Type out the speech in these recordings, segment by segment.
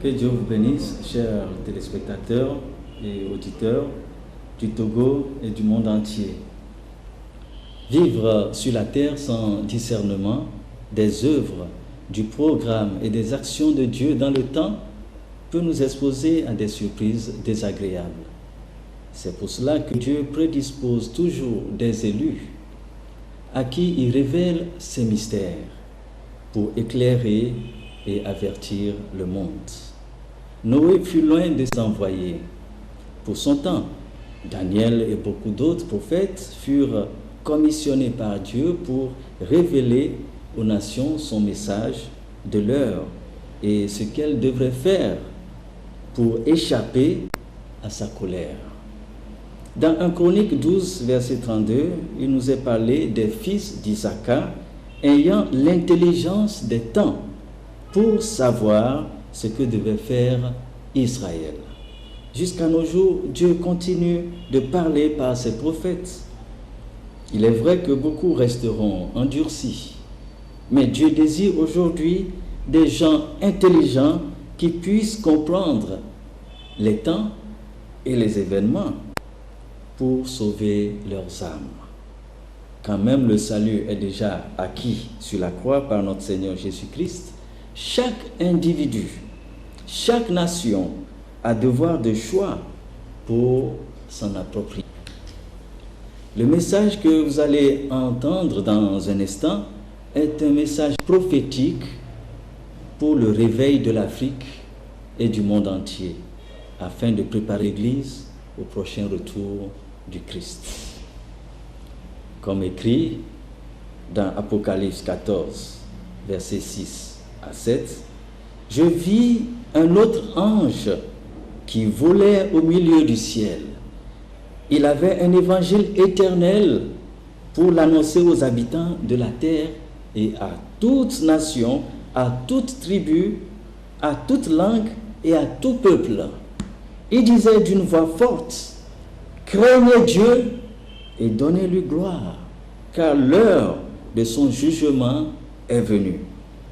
Que Dieu vous bénisse, chers téléspectateurs et auditeurs du Togo et du monde entier. Vivre sur la terre sans discernement des œuvres, du programme et des actions de Dieu dans le temps peut nous exposer à des surprises désagréables. C'est pour cela que Dieu prédispose toujours des élus à qui il révèle ses mystères pour éclairer et avertir le monde. Noé fut loin de s'envoyer. Pour son temps, Daniel et beaucoup d'autres prophètes furent commissionnés par Dieu pour révéler aux nations son message de l'heure et ce qu'elles devraient faire pour échapper à sa colère. Dans 1 Chronique 12, verset 32, il nous est parlé des fils d'Isaac ayant l'intelligence des temps pour savoir ce que devait faire Israël. Jusqu'à nos jours, Dieu continue de parler par ses prophètes. Il est vrai que beaucoup resteront endurcis, mais Dieu désire aujourd'hui des gens intelligents qui puissent comprendre les temps et les événements pour sauver leurs âmes. Quand même le salut est déjà acquis sur la croix par notre Seigneur Jésus-Christ, chaque individu, chaque nation a devoir de choix pour s'en approprier. Le message que vous allez entendre dans un instant est un message prophétique pour le réveil de l'Afrique et du monde entier, afin de préparer l'Église au prochain retour du Christ. Comme écrit dans Apocalypse 14, versets 6 à 7, « Je vis un autre ange qui volait au milieu du ciel. Il avait un évangile éternel pour l'annoncer aux habitants de la terre et à toute nation, à toute tribu, à toute langue et à tout peuple. Il disait d'une voix forte, « Craignez Dieu et donnez-lui gloire, car l'heure de son jugement est venue.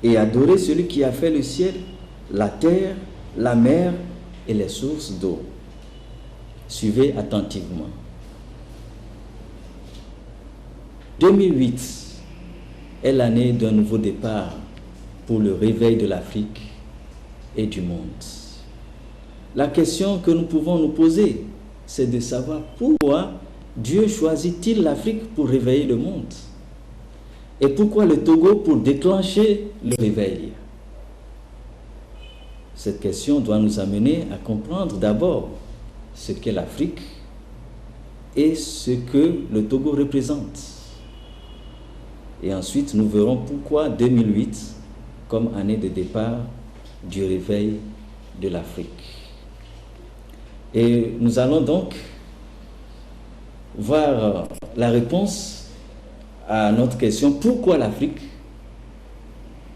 Et adorez celui qui a fait le ciel, la terre, la mer et les sources d'eau. » Suivez attentivement. 2008 est l'année d'un nouveau départ pour le réveil de l'Afrique et du monde. La question que nous pouvons nous poser, c'est de savoir pourquoi Dieu choisit-il l'Afrique pour réveiller le monde? Et pourquoi le Togo pour déclencher le réveil? Cette question doit nous amener à comprendre d'abord ce qu'est l'Afrique et ce que le Togo représente. Et ensuite, nous verrons pourquoi 2008 comme année de départ du réveil de l'Afrique. Et nous allons donc voir la réponse à notre question, pourquoi l'Afrique,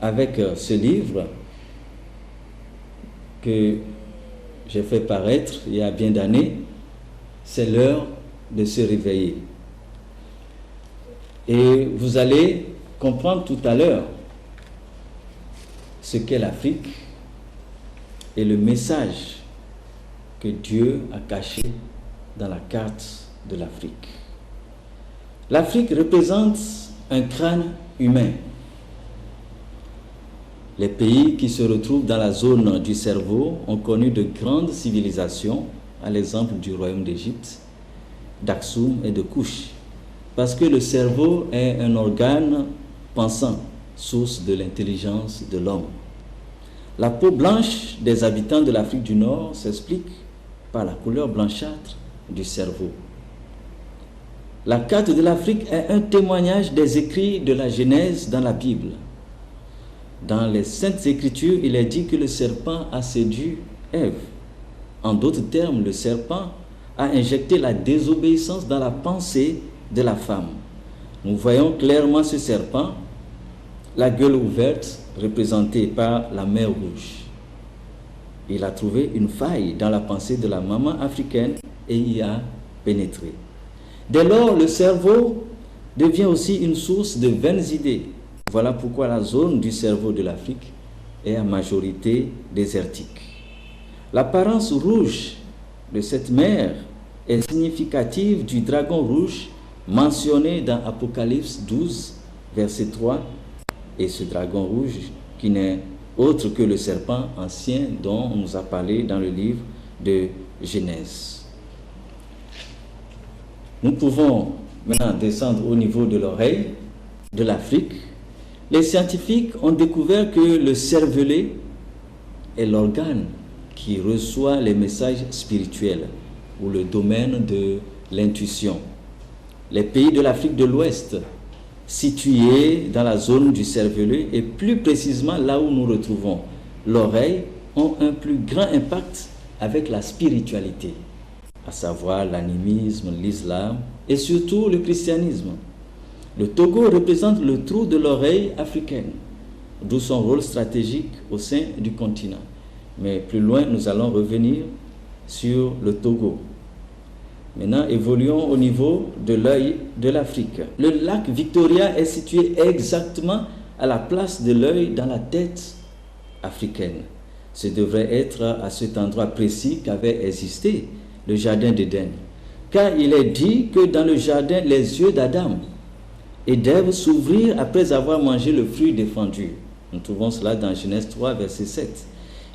avec ce livre que j'ai fait paraître il y a bien d'années, c'est l'heure de se réveiller. Et vous allez comprendre tout à l'heure ce qu'est l'Afrique et le message que Dieu a caché dans la carte de l'Afrique. L'Afrique représente un crâne humain. Les pays qui se retrouvent dans la zone du cerveau ont connu de grandes civilisations, à l'exemple du royaume d'Égypte, d'Aksum et de Kush, parce que le cerveau est un organe pensant, source de l'intelligence de l'homme. La peau blanche des habitants de l'Afrique du Nord s'explique par la couleur blanchâtre du cerveau. La carte de l'Afrique est un témoignage des écrits de la Genèse dans la Bible. Dans les Saintes Écritures, il est dit que le serpent a séduit Ève. En d'autres termes, le serpent a injecté la désobéissance dans la pensée de la femme. Nous voyons clairement ce serpent, la gueule ouverte, représentée par la mer Rouge. Il a trouvé une faille dans la pensée de la maman africaine et y a pénétré. Dès lors, le cerveau devient aussi une source de vaines idées. Voilà pourquoi la zone du cerveau de l'Afrique est en majorité désertique. L'apparence rouge de cette mer est significative du dragon rouge mentionné dans Apocalypse 12, verset 3, et ce dragon rouge qui n'est autre que le serpent ancien dont on nous a parlé dans le livre de Genèse. Nous pouvons maintenant descendre au niveau de l'oreille de l'Afrique. Les scientifiques ont découvert que le cervelet est l'organe qui reçoit les messages spirituels ou le domaine de l'intuition. Les pays de l'Afrique de l'Ouest, situés dans la zone du cervelet et plus précisément là où nous retrouvons l'oreille, ont un plus grand impact avec la spiritualité, à savoir l'animisme, l'islam et surtout le christianisme. Le Togo représente le trou de l'oreille africaine, d'où son rôle stratégique au sein du continent. Mais plus loin, nous allons revenir sur le Togo. Maintenant, évoluons au niveau de l'œil de l'Afrique. Le lac Victoria est situé exactement à la place de l'œil dans la tête africaine. Ce devrait être à cet endroit précis qu'avait existé le jardin d'Éden. Car il est dit que dans le jardin, les yeux d'Adam et d'Ève s'ouvrirent après avoir mangé le fruit défendu. Nous trouvons cela dans Genèse 3, verset 7.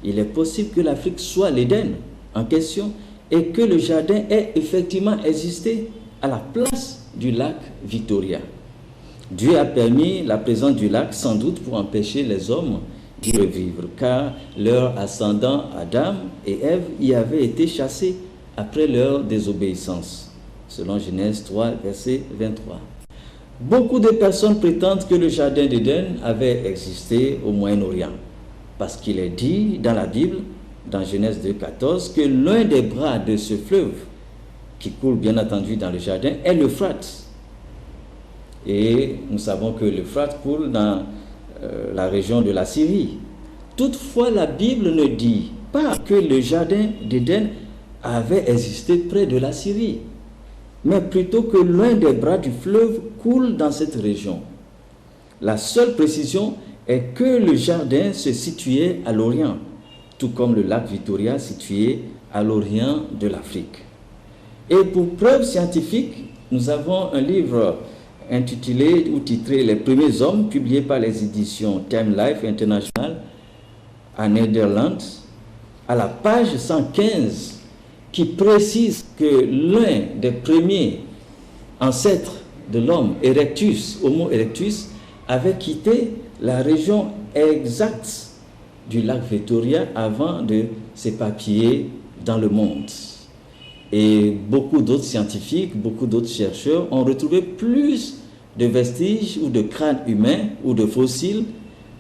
Il est possible que l'Afrique soit l'Éden en question et que le jardin ait effectivement existé à la place du lac Victoria. Dieu a permis la présence du lac sans doute pour empêcher les hommes d'y revivre, car leur ascendant Adam et Ève y avaient été chassés après leur désobéissance, selon Genèse 3, verset 23. Beaucoup de personnes prétendent que le jardin d'Éden avait existé au Moyen-Orient, parce qu'il est dit dans la Bible, dans Genèse 2, 14, que l'un des bras de ce fleuve, qui coule bien entendu dans le jardin, est l'Euphrate. Et nous savons que l'Euphrate coule dans la région de la Syrie. Toutefois, la Bible ne dit pas que le jardin d'Éden avait existé près de la Syrie, mais plutôt que l'un des bras du fleuve coule dans cette région. La seule précision est que le jardin se situait à l'Orient, tout comme le lac Victoria situé à l'Orient de l'Afrique. Et pour preuve scientifique, nous avons un livre intitulé ou titré « Les premiers hommes » publié par les éditions Time Life International à Néderlande, à la page 115, qui précise que l'un des premiers ancêtres de l'homme, Erectus, Homo erectus, avait quitté la région exacte du lac Victoria avant de s'éparpiller dans le monde. Et beaucoup d'autres scientifiques, beaucoup d'autres chercheurs ont retrouvé plus de vestiges ou de crânes humains ou de fossiles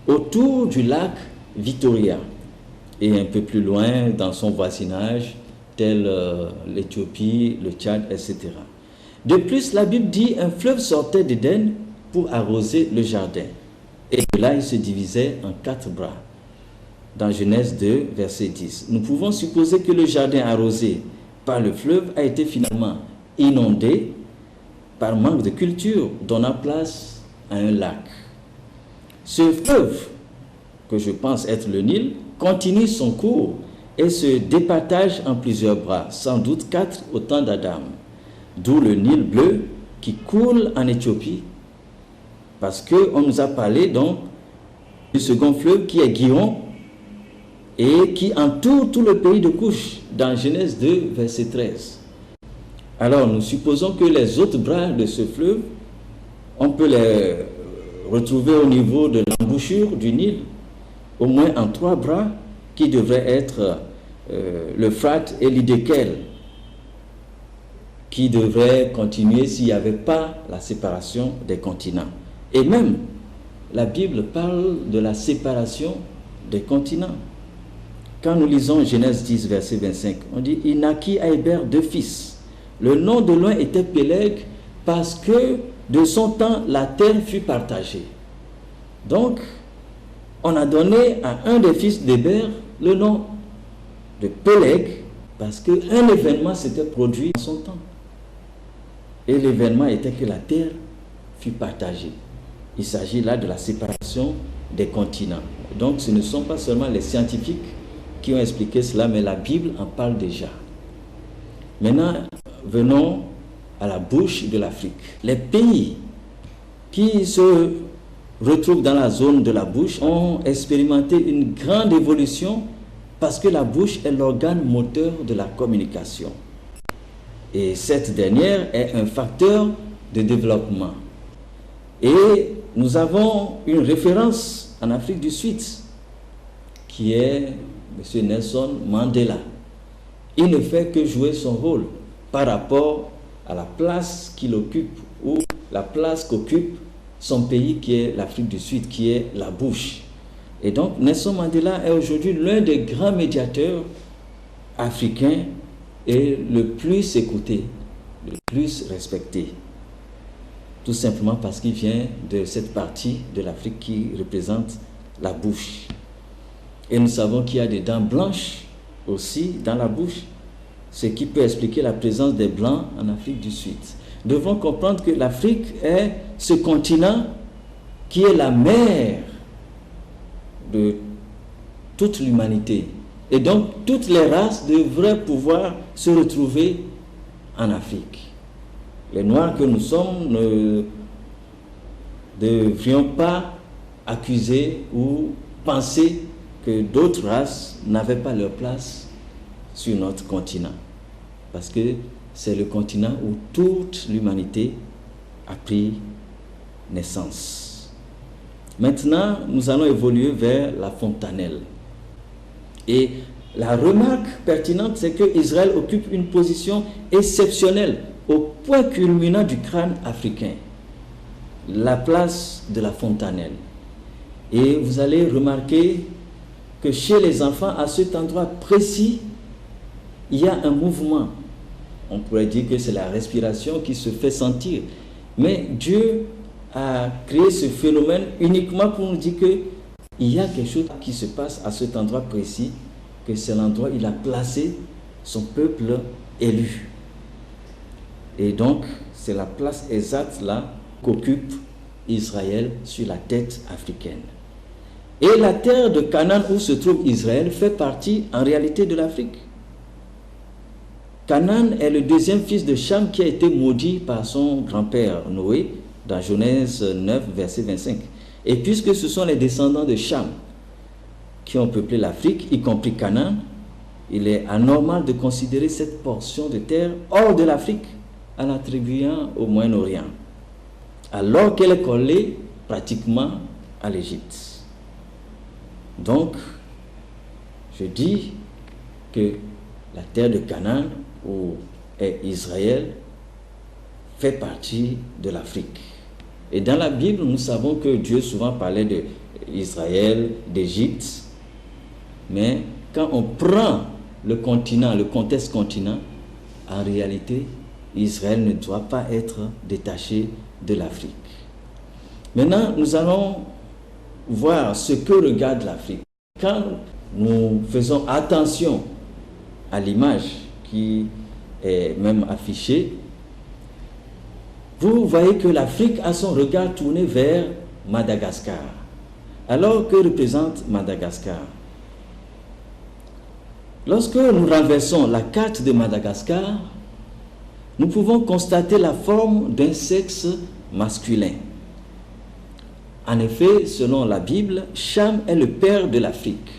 autour du lac Victoria et un peu plus loin dans son voisinage, tel l'Éthiopie, le Tchad, etc. De plus, la Bible dit un fleuve sortait d'Éden pour arroser le jardin. Et de là, il se divisait en 4 bras. Dans Genèse 2, verset 10. Nous pouvons supposer que le jardin arrosé par le fleuve a été finalement inondé par manque de culture, donnant place à un lac. Ce fleuve, que je pense être le Nil, continue son cours et se départage en plusieurs bras, sans doute 4 au temps d'Adam. D'où le Nil bleu qui coule en Éthiopie, parce qu'on nous a parlé donc du second fleuve qui est Gihon, et qui entoure tout le pays de Couche, dans Genèse 2, verset 13. Alors, nous supposons que les autres bras de ce fleuve, on peut les retrouver au niveau de l'embouchure du Nil, au moins en 3 bras, qui devraient être l'Euphrate et l'Hiddekel, qui devraient continuer s'il n'y avait pas la séparation des continents. Et même, la Bible parle de la séparation des continents. Quand nous lisons Genèse 10, verset 25, on dit « Il naquit à Héber 2 fils. Le nom de l'un était Péleg, parce que de son temps, la terre fut partagée. » Donc, on a donné à un des fils d'Héber le nom de Péleg, parce qu'un événement s'était produit en son temps. Et l'événement était que la terre fut partagée. Il s'agit là de la séparation des continents. Donc, ce ne sont pas seulement les scientifiques qui ont expliqué cela, mais la Bible en parle déjà. Maintenant, venons à la bouche de l'Afrique. Les pays qui se retrouvent dans la zone de la bouche ont expérimenté une grande évolution parce que la bouche est l'organe moteur de la communication. Et cette dernière est un facteur de développement. Et nous avons une référence en Afrique du Sud qui est M. Nelson Mandela. Il ne fait que jouer son rôle par rapport à la place qu'il occupe ou la place qu'occupe son pays qui est l'Afrique du Sud, qui est la bouche. Et donc Nelson Mandela est aujourd'hui l'un des grands médiateurs africains et le plus écouté, le plus respecté. Tout simplement parce qu'il vient de cette partie de l'Afrique qui représente la bouche. Et nous savons qu'il y a des dents blanches aussi dans la bouche, ce qui peut expliquer la présence des Blancs en Afrique du Sud. Nous devons comprendre que l'Afrique est ce continent qui est la mère de toute l'humanité. Et donc, toutes les races devraient pouvoir se retrouver en Afrique. Les Noirs que nous sommes ne devrions pas accuser ou penser que d'autres races n'avaient pas leur place sur notre continent. Parce que c'est le continent où toute l'humanité a pris naissance. Maintenant, nous allons évoluer vers la fontanelle. Et la remarque pertinente, c'est que Israël occupe une position exceptionnelle au point culminant du crâne africain, la place de la fontanelle. Et vous allez remarquer que chez les enfants, à cet endroit précis, il y a un mouvement. On pourrait dire que c'est la respiration qui se fait sentir. Mais Dieu a créé ce phénomène uniquement pour nous dire qu'il y a quelque chose qui se passe à cet endroit précis, que c'est l'endroit où il a placé son peuple élu. Et donc, c'est la place exacte là qu'occupe Israël sur la tête africaine. Et la terre de Canaan où se trouve Israël fait partie en réalité de l'Afrique. Canaan est le deuxième fils de Cham qui a été maudit par son grand-père Noé dans Genèse 9, verset 25. Et puisque ce sont les descendants de Cham qui ont peuplé l'Afrique, y compris Canaan, il est anormal de considérer cette portion de terre hors de l'Afrique en l'attribuant au Moyen-Orient, alors qu'elle est collée pratiquement à l'Égypte. Donc, je dis que la terre de Canaan, où est Israël, fait partie de l'Afrique. Et dans la Bible, nous savons que Dieu souvent parlait d'Israël, d'Égypte, mais quand on prend le continent, le contexte continent, en réalité, Israël ne doit pas être détaché de l'Afrique. Maintenant, nous allons voir ce que regarde l'Afrique. Quand nous faisons attention à l'image qui est même affichée, vous voyez que l'Afrique a son regard tourné vers Madagascar. Alors, que représente Madagascar? Lorsque nous renversons la carte de Madagascar, nous pouvons constater la forme d'un sexe masculin. En effet, selon la Bible, Cham est le père de l'Afrique.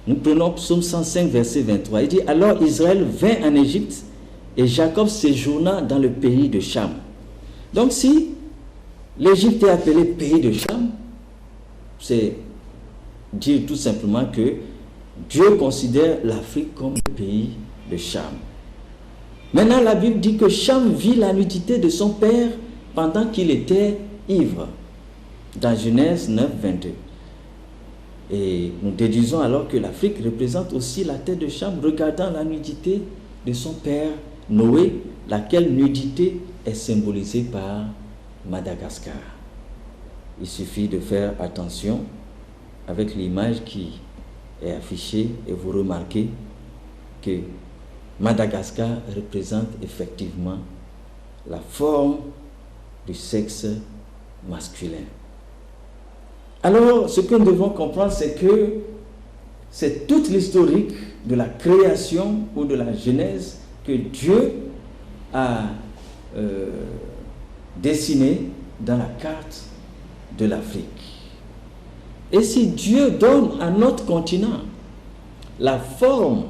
Nous prenons Psaume 105, verset 23. Il dit, alors Israël vint en Égypte et Jacob séjourna dans le pays de Cham. Donc si l'Égypte est appelée pays de Cham, c'est dire tout simplement que Dieu considère l'Afrique comme le pays de Cham. Maintenant, la Bible dit que Cham vit la nudité de son père pendant qu'il était ivre, dans Genèse 9, 22. Et nous déduisons alors que l'Afrique représente aussi la tête de Cham, regardant la nudité de son père Noé, laquelle nudité est symbolisée par Madagascar. Il suffit de faire attention avec l'image qui est affichée et vous remarquez que Madagascar représente effectivement la forme du sexe masculin. Alors, ce que nous devons comprendre, c'est que c'est toute l'historique de la création ou de la Genèse que Dieu a dessiné dans la carte de l'Afrique. Et si Dieu donne à notre continent la forme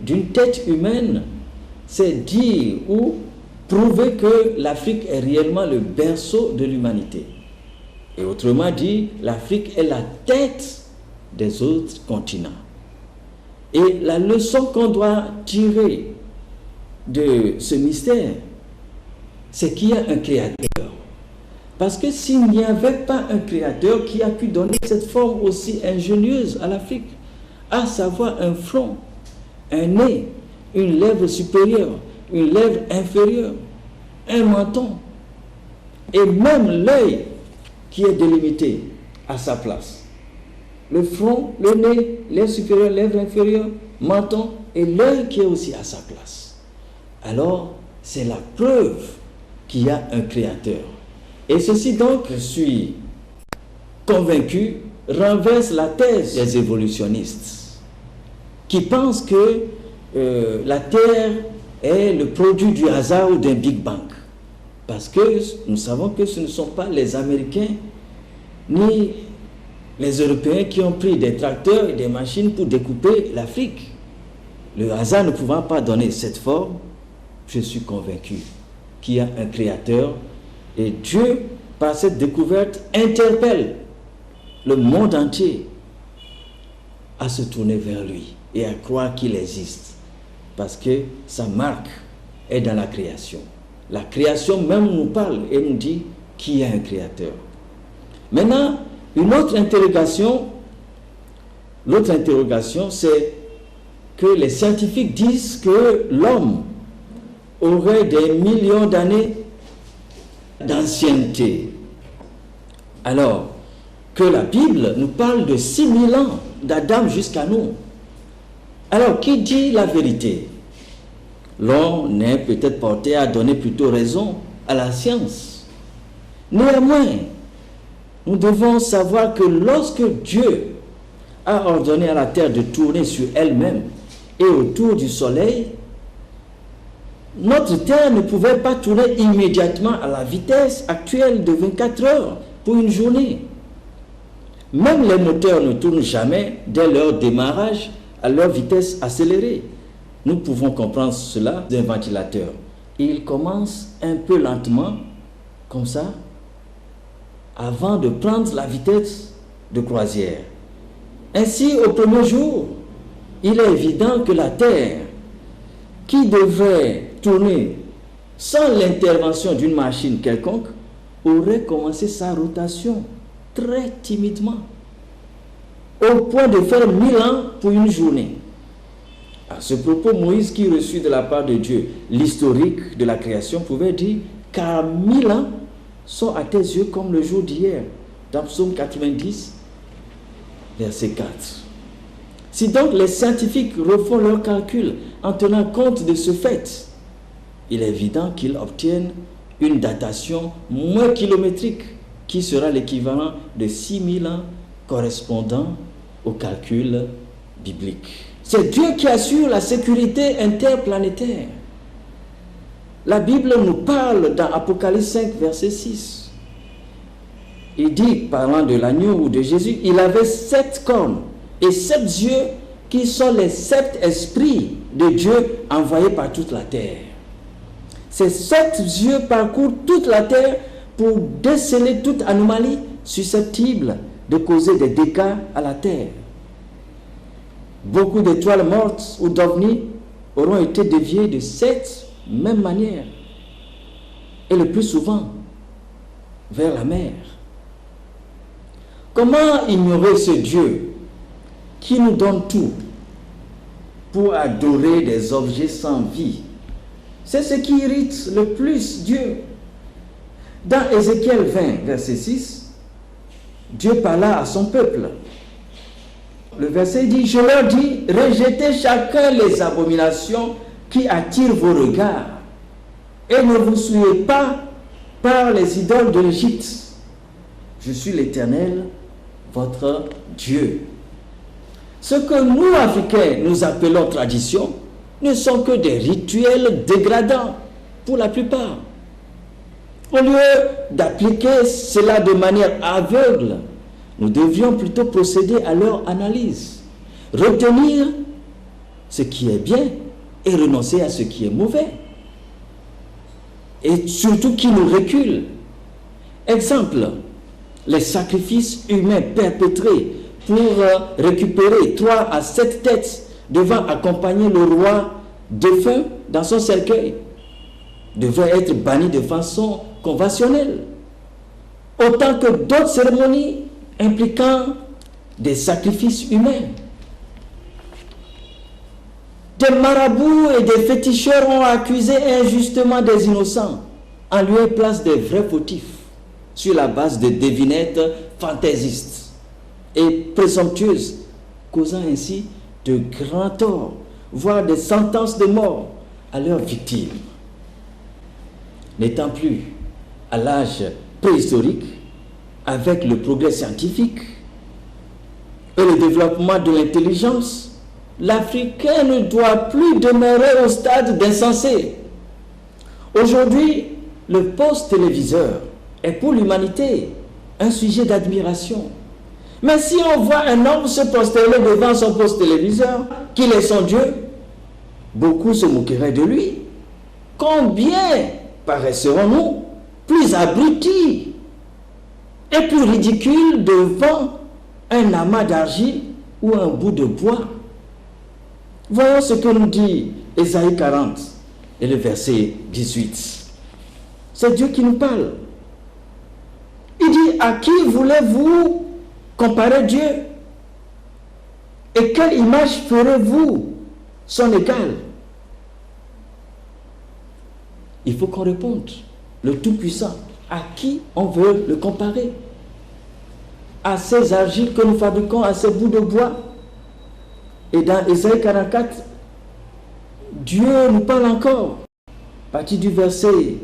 d'une tête humaine, c'est dire ou prouver que l'Afrique est réellement le berceau de l'humanité. Et autrement dit, l'Afrique est la tête des autres continents. Et la leçon qu'on doit tirer de ce mystère, c'est qu'il y a un créateur. Parce que s'il n'y avait pas un créateur qui a pu donner cette forme aussi ingénieuse à l'Afrique, à savoir un front, un nez, une lèvre supérieure, une lèvre inférieure, un menton, et même l'œil qui est délimité à sa place. Le front, le nez, lèvre supérieure, lèvre inférieure, menton et l'œil qui est aussi à sa place. Alors, c'est la preuve qu'il y a un créateur. Et ceci donc, je suis convaincu, renverse la thèse des évolutionnistes qui pensent que la Terre est le produit du hasard ou d'un Big Bang. Parce que nous savons que ce ne sont pas les Américains ni les Européens qui ont pris des tracteurs et des machines pour découper l'Afrique. Le hasard ne pouvant pas donner cette forme, je suis convaincu qu'il y a un créateur et Dieu, par cette découverte, interpelle le monde entier à se tourner vers lui et à croire qu'il existe. Parce que sa marque est dans la création. La création même nous parle et nous dit qu'il y a un créateur. Maintenant, une autre interrogation, l'autre interrogation, c'est que les scientifiques disent que l'homme aurait des millions d'années d'ancienneté. Alors que la Bible nous parle de 6000 ans d'Adam jusqu'à nous. Alors, qui dit la vérité? L'on est peut-être porté à donner plutôt raison à la science. Néanmoins, nous devons savoir que lorsque Dieu a ordonné à la terre de tourner sur elle-même et autour du soleil, notre terre ne pouvait pas tourner immédiatement à la vitesse actuelle de 24 heures pour une journée. Même les moteurs ne tournent jamais dès leur démarrage à leur vitesse accélérée. Nous pouvons comprendre cela d'un ventilateur. Il commence un peu lentement, comme ça, avant de prendre la vitesse de croisière. Ainsi, au premier jour, il est évident que la Terre, qui devrait tourner sans l'intervention d'une machine quelconque, aurait commencé sa rotation très timidement, au point de faire 1000 ans pour une journée. À ce propos, Moïse, qui reçut de la part de Dieu l'historique de la création, pouvait dire « Car 1000 ans sont à tes yeux comme le jour d'hier » dans Psaume 90, verset 4. Si donc les scientifiques refont leurs calculs en tenant compte de ce fait, il est évident qu'ils obtiennent une datation moins kilométrique qui sera l'équivalent de 6000 ans correspondant au calcul biblique. C'est Dieu qui assure la sécurité interplanétaire. La Bible nous parle dans Apocalypse 5, verset 6. Il dit, parlant de l'agneau ou de Jésus, il avait 7 cornes et 7 yeux qui sont les 7 esprits de Dieu envoyés par toute la terre. Ces 7 yeux parcourent toute la terre pour déceler toute anomalie susceptible de causer des dégâts à la terre. Beaucoup d'étoiles mortes ou d'ovnis auront été déviées de cette même manière, et le plus souvent vers la mer. Comment ignorer ce Dieu qui nous donne tout pour adorer des objets sans vie? C'est ce qui irrite le plus Dieu. Dans Ézéchiel 20, verset 6, Dieu parla à son peuple. Le verset dit, je leur dis, rejetez chacun les abominations qui attirent vos regards et ne vous souillez pas par les idoles de l'Égypte. Je suis l'Éternel, votre Dieu. Ce que nous, Africains, nous appelons tradition, ne sont que des rituels dégradants, pour la plupart. Au lieu d'appliquer cela de manière aveugle, nous devrions plutôt procéder à leur analyse, retenir ce qui est bien et renoncer à ce qui est mauvais, et surtout qui nous recule. Exemple, les sacrifices humains perpétrés pour récupérer 3 à 7 têtes devant accompagner le roi défunt dans son cercueil devaient être bannis de façon conventionnelle, autant que d'autres cérémonies impliquant des sacrifices humains. Des marabouts et des féticheurs ont accusé injustement des innocents en lieu et place des vrais fautifs sur la base de devinettes fantaisistes et présomptueuses, causant ainsi de grands torts, voire des sentences de mort à leurs victimes. N'étant plus à l'âge préhistorique, avec le progrès scientifique et le développement de l'intelligence, l'Africain ne doit plus demeurer au stade d'insensé. Aujourd'hui, le poste téléviseur est pour l'humanité un sujet d'admiration. Mais si on voit un homme se prosterner devant son poste téléviseur, qu'il est son Dieu, beaucoup se moqueraient de lui. Combien paraisserons-nous plus abrutis et plus ridicules devant un amas d'argile ou un bout de bois? Voyons ce que nous dit Ésaïe 40 et le verset 18. C'est Dieu qui nous parle. Il dit: à qui voulez-vous comparer Dieu? Et quelle image ferez-vous son égal? Il faut qu'on réponde. Le Tout-Puissant, à qui on veut le comparer? À ces argiles que nous fabriquons, à ces bouts de bois? Et dans Ésaïe 44, Dieu nous parle encore. À partir du verset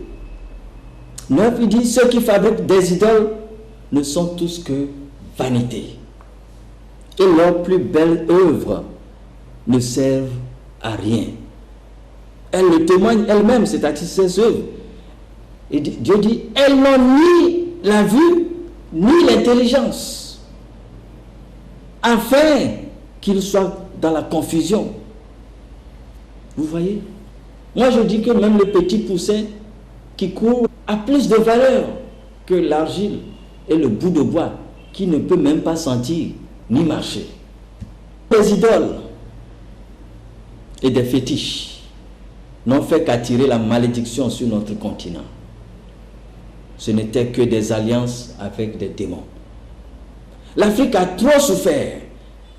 9, il dit: ceux qui fabriquent des idoles ne sont tous que vanité. Et leurs plus belles œuvres ne servent à rien. Elles le témoignent elles-mêmes, c'est-à-dire ces œuvres. Et Dieu dit: elles n'ont ni la vue, ni l'intelligence, afin qu'ils soient dans la confusion. Vous voyez? Moi je dis que même le petit poussin qui court a plus de valeur que l'argile et le bout de bois qui ne peut même pas sentir ni marcher. Les idoles et des fétiches n'ont fait qu'attirer la malédiction sur notre continent. Ce n'était que des alliances avec des démons. L'Afrique a trop souffert.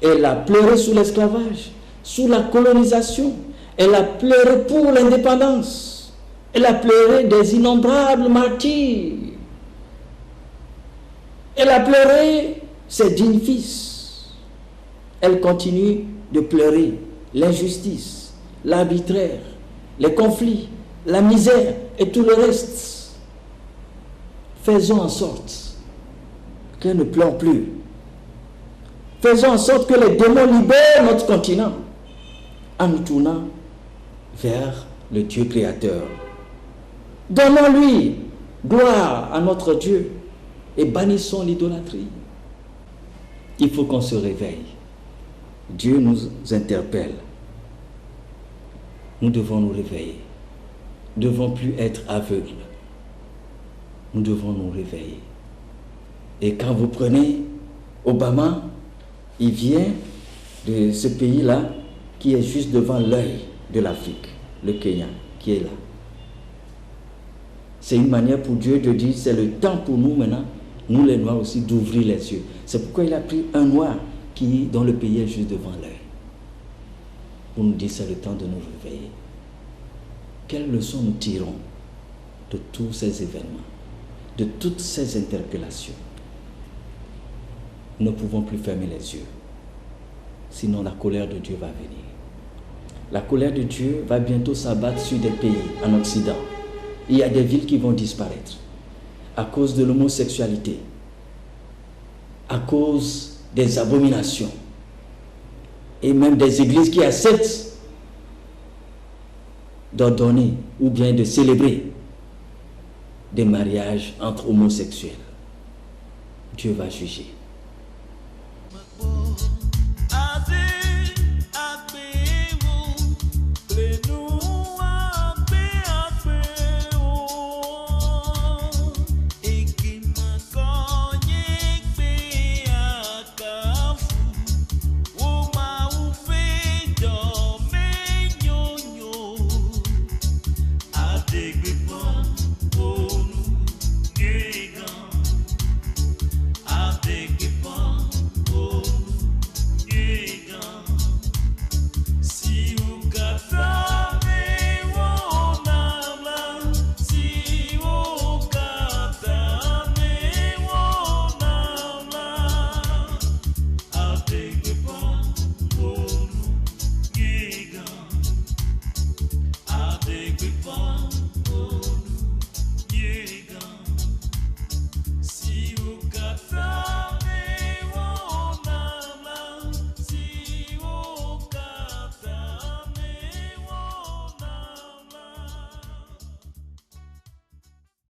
Elle a pleuré sous l'esclavage, sous la colonisation. Elle a pleuré pour l'indépendance. Elle a pleuré des innombrables martyrs. Elle a pleuré ses dignes fils. Elle continue de pleurer l'injustice, l'arbitraire, les conflits, la misère et tout le reste. Faisons en sorte qu'elle ne pleure plus. Faisons en sorte que les démons libèrent notre continent en nous tournant vers le Dieu créateur. Donnons-lui gloire à notre Dieu et bannissons l'idolâtrie. Il faut qu'on se réveille. Dieu nous interpelle. Nous devons nous réveiller. Nous ne devons plus être aveugles. Nous devons nous réveiller. Et quand vous prenez Obama, il vient de ce pays-là qui est juste devant l'œil de l'Afrique, le Kenya, qui est là. C'est une manière pour Dieu de dire: c'est le temps pour nous maintenant, nous les Noirs aussi, d'ouvrir les yeux. C'est pourquoi il a pris un Noir dont le pays est juste devant l'œil, pour nous dire: c'est le temps de nous réveiller. Quelles leçons nous tirons de tous ces événements, de toutes ces interpellations? Nous ne pouvons plus fermer les yeux, sinon la colère de Dieu va venir. La colère de Dieu va bientôt s'abattre sur des pays en Occident. Il y a des villes qui vont disparaître à cause de l'homosexualité, à cause des abominations. et même des églises qui acceptent d'ordonner ou bien de célébrer des mariages entre homosexuels. Dieu va juger.